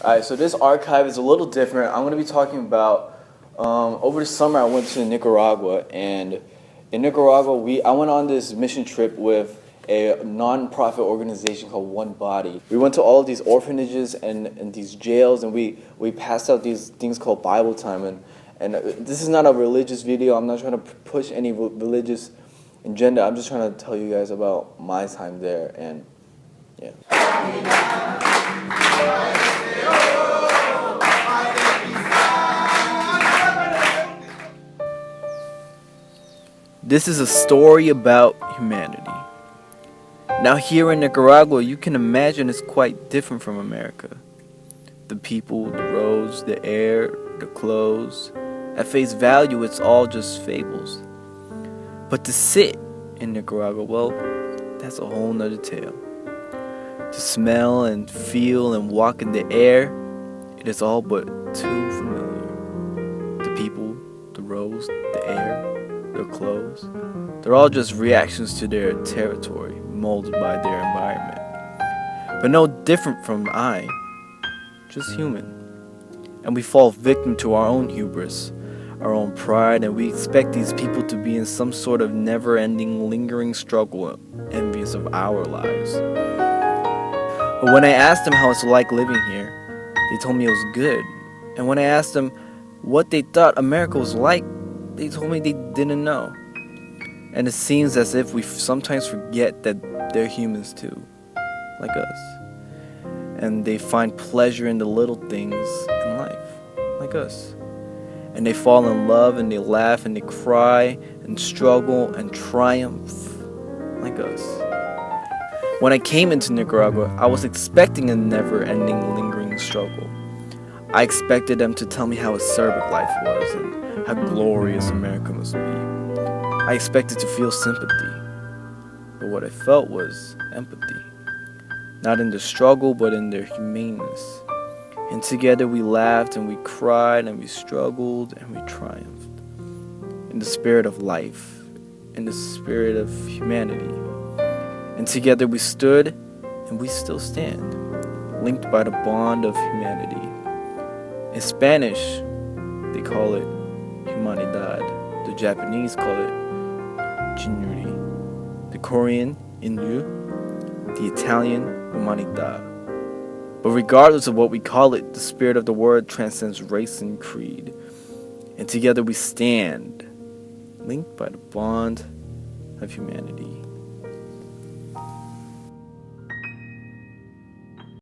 Alright, so this archive is a little different. I'm going to be talking about, over the summer I went to Nicaragua, and in Nicaragua I went on this mission trip with a non-profit organization called One Body. We went to all of these orphanages and these jails, and we passed out these things called Bible time. And this is not a religious video. I'm not trying to push any religious agenda. I'm just trying to tell you guys about my time there, and yeah. This is a story about humanity. Now here in Nicaragua, you can imagine it's quite different from America. The people, the roads, the air, the clothes. At face value, it's all just fables. But to sit in Nicaragua, well, that's a whole nother tale. To smell and feel and walk in the air, it is all but too familiar. The people, the roads, the air, their clothes, they're all just reactions to their territory, molded by their environment. But no different from I, just human. And we fall victim to our own hubris, our own pride, and we expect these people to be in some sort of never-ending, lingering struggle, envious of our lives. But when I asked them how it's like living here, they told me it was good. And when I asked them what they thought America was like, they told me they didn't know. And it seems as if we sometimes forget that they're humans too, like us. And they find pleasure in the little things in life, like us. And they fall in love, and they laugh, and they cry, and struggle, and triumph, like us. When I came into Nicaragua, I was expecting a never-ending, lingering struggle. I expected them to tell me how acerbic life was, and how glorious America must be. I expected to feel sympathy, but what I felt was empathy. Not in the struggle, but in their humaneness. And together we laughed, and we cried, and we struggled, and we triumphed. In the spirit of life, in the spirit of humanity. And together we stood, and we still stand, linked by the bond of humanity. In Spanish, they call it humanidad. The Japanese call it jinuri. The Korean, inyu. The Italian, humanità. But regardless of what we call it, the spirit of the word transcends race and creed. And together we stand, linked by the bond of humanity.